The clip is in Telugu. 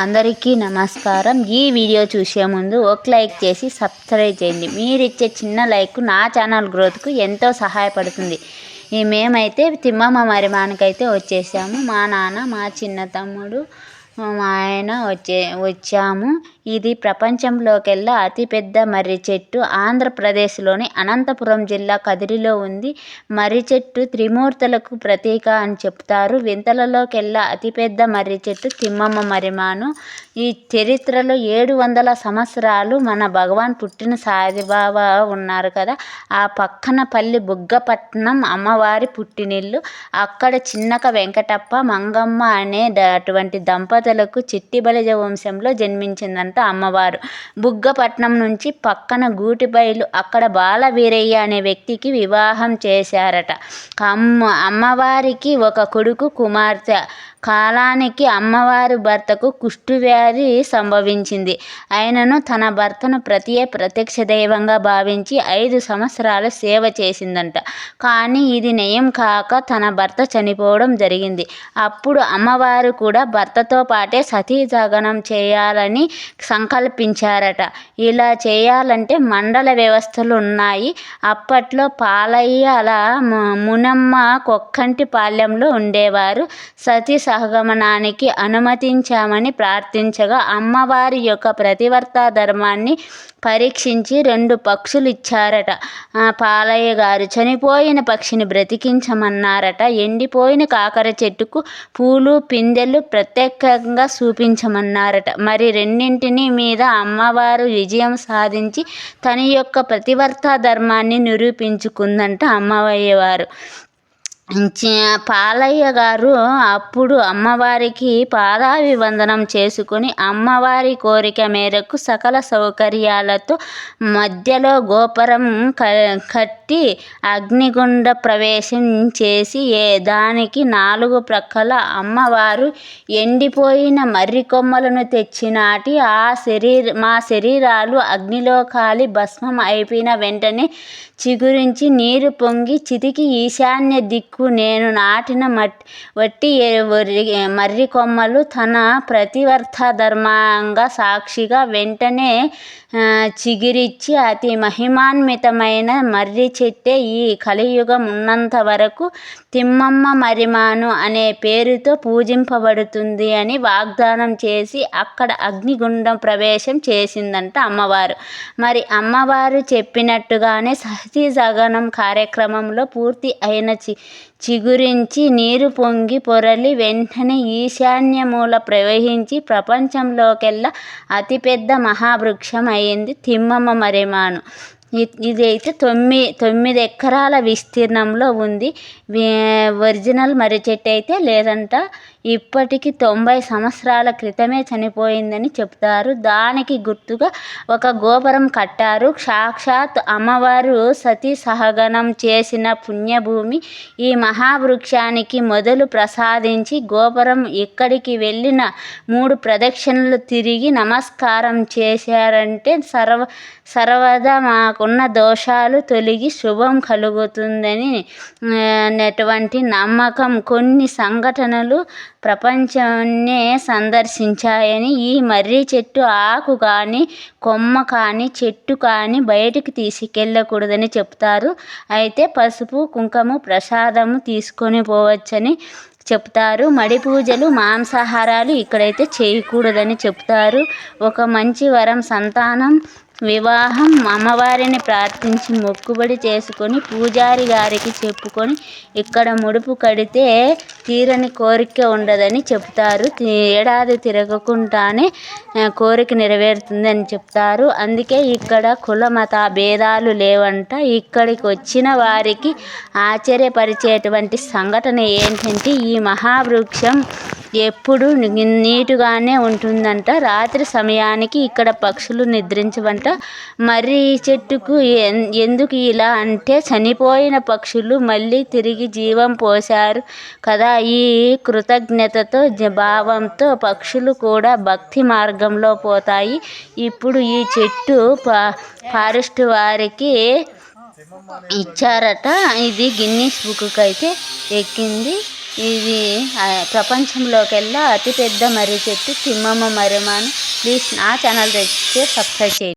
అందరికీ నమస్కారం. ఈ వీడియో చూసే ముందు ఒక లైక్ చేసి సబ్స్క్రైబ్ చేయండి. మీరిచ్చే చిన్న లైక్ నా ఛానల్ గ్రోత్కు ఎంతో సహాయపడుతుంది. మేమైతే తిమ్మమ్మ మరిమానికైతే వచ్చేసాము. మా నాన్న, మా చిన్న తమ్ముడు, మా ఆయన వచ్చాము. ఇది ప్రపంచంలోకెల్లా అతిపెద్ద మర్రి చెట్టు. ఆంధ్రప్రదేశ్లోని అనంతపురం జిల్లా కదిరిలో ఉంది. మర్రి చెట్టు త్రిమూర్తులకు ప్రతీక అని చెప్తారు. వింతలలోకెల్లా అతిపెద్ద మర్రి చెట్టు తిమ్మమ్మ మర్రిమాను. ఈ చరిత్రలో 700 సంవత్సరాలు మన భగవాన్ పుట్టిన సాయిబాబా ఉన్నారు కదా, ఆ పక్కన పల్లి బుగ్గపట్నం అమ్మవారి పుట్టినిల్లు. అక్కడ చిన్నక వెంకటప్ప, మంగమ్మ అనే అటువంటి దంపతులకు చిట్టిబలిజ వంశంలో జన్మించిందంట అమ్మవారు. బుగ్గపట్నం నుంచి పక్కన గూటిబయలు, అక్కడ బాలవీరయ్య అనే వ్యక్తికి వివాహం చేశారట. అమ్మవారికి ఒక కొడుకు, కుమార్తె. కాలానికి అమ్మవారి భర్తకు కుష్ఠవ్యాధి సంభవించింది. ఆయనను తన భర్తను ప్రత్యక్ష దైవంగా భావించి 5 సంవత్సరాలు సేవ చేసిందంట. కానీ ఇది నయం కాక తన భర్త చనిపోవడం జరిగింది. అప్పుడు అమ్మవారు కూడా భర్తతో పాటే సతీసహగమనం చేయాలని సంకల్పించారట. ఇలా చేయాలంటే మండల వ్యవస్థలు ఉన్నాయి. అప్పట్లో పాలయ్య అలా మునమ్మ కొక్కంటి పాలెంలో ఉండేవారు. సతీ సహగమనానికి అనుమతించామని ప్రార్థించగా అమ్మవారి యొక్క ప్రతివర్త ధర్మాన్ని పరీక్షించి 2 పక్షులు ఇచ్చారట. పాలయ్య గారు చనిపోయిన పక్షిని బ్రతికించమన్నారట. ఎండిపోయిన కాకర చెట్టుకు పూలు, పిందెలు ప్రత్యేకంగా చూపించమన్నారట. మరి రెండింటిని మీద అమ్మవారు విజయం సాధించి తన యొక్క ప్రతివర్త ధర్మాన్ని నిరూపించుకుందంట అమ్మవారు. పాలయ్య గారు అప్పుడు అమ్మవారికి పాదాభివందనం చేసుకుని అమ్మవారి కోరిక మేరకు సకల సౌకర్యాలతో మధ్యలో గోపురం కట్టి అగ్నిగుండ ప్రవేశం చేసి దానికి 4 ప్రక్కల అమ్మవారు ఎండిపోయిన మర్రి కొమ్మలను తెచ్చి నాటి మా శరీరాలు అగ్నిలో కాలి భస్మం అయిపోయిన వెంటనే చిగురించి నీరు పొంగి చితికి ఈశాన్య దిక్కు నేను నాటిన వట్టి మర్రి కొమ్మలు తన ప్రతివర్త ధర్మంగా సాక్షిగా వెంటనే చిగురిచ్చి అతి మహిమాన్వితమైన మర్రి చెట్టే ఈ కలియుగం ఉన్నంత వరకు తిమ్మమ్మ మర్రిమాను అనే పేరుతో పూజింపబడుతుంది అని వాగ్దానం చేసి అక్కడ అగ్నిగుండం ప్రవేశం చేసిందంట అమ్మవారు. మరి అమ్మవారు చెప్పినట్టుగానే సతీసహగమనం కార్యక్రమంలో పూర్తి అయిన చిగురించి నీరు పొంగి పొరలి వెంటనే ఈశాన్య మూల ప్రవహించి ప్రపంచంలోకెల్లా అతిపెద్ద మహావృక్షం అయింది తిమ్మమ్మ మర్రిమాను. ఇదైతే 9 ఎకరాల విస్తీర్ణంలో ఉంది. ఒరిజినల్ మర్రి చెట్టు అయితే లేదంట. ఇప్పటికి 90 సంవత్సరాల క్రితమే చనిపోయిందని చెప్తారు. దానికి గుర్తుగా ఒక గోపురం కట్టారు. సాక్షాత్ అమ్మవారు సతీ సహగమనం చేసిన పుణ్యభూమి ఈ మహావృక్షానికి మొదలు ప్రసాదించి గోపురం ఇక్కడికి వెళ్ళిన 3 ప్రదక్షిణలు తిరిగి నమస్కారం చేశారంటే సర్వదా మాకున్న దోషాలు తొలగి శుభం కలుగుతుందని అటువంటి నమ్మకం. కొన్ని సంఘటనలు ప్రపంచాన్నే సందర్శించాయని ఈ మర్రి చెట్టు ఆకు కానీ, కొమ్మ కానీ, చెట్టు కానీ బయటికి తీసుకెళ్ళకూడదని చెప్తారు. అయితే పసుపు, కుంకుమ ప్రసాదము తీసుకొని పోవచ్చని చెప్తారు. మడి పూజలు, మాంసాహారాలు ఇక్కడైతే చేయకూడదని చెప్తారు. ఒక మంచి వరం, సంతానం, వివాహం అమ్మవారిని ప్రార్థించి మొక్కుబడి చేసుకొని పూజారి గారికి చెప్పుకొని ఇక్కడ ముడుపు కడితే తీరని కోరిక ఉండదని చెప్తారు. ఏడాది తిరగకుండానే కోరిక నెరవేరుతుంది అని చెప్తారు. అందుకే ఇక్కడ కుల మత భేదాలు లేవంట. ఇక్కడికి వచ్చిన వారికి ఆశ్చర్యపరిచేటువంటి సంఘటన ఏంటంటే ఈ మహావృక్షం ఎప్పుడు నీటుగానే ఉంటుందంట. రాత్రి సమయానికి ఇక్కడ పక్షులు నిద్రించవంట. మర్రి చెట్టుకు ఎందుకు ఇలా అంటే చనిపోయిన పక్షులు మళ్ళీ తిరిగి జీవం పోశారు కదా, ఈ కృతజ్ఞతతో భావంతో పక్షులు కూడా భక్తి మార్గంలో పోతాయి. ఇప్పుడు ఈ చెట్టు ఫారెస్ట్ వారికి ఇచ్చారట. ఇది గిన్నిస్ బుక్కి అయితే ఎక్కింది. ఇది ప్రపంచంలోకెల్లా అతిపెద్ద మర్రి చెట్టు తిమ్మమ్మ మర్రిమాను. ప్లీజ్ నా ఛానల్ తెచ్చితే సబ్స్క్రైబ్ చేయండి.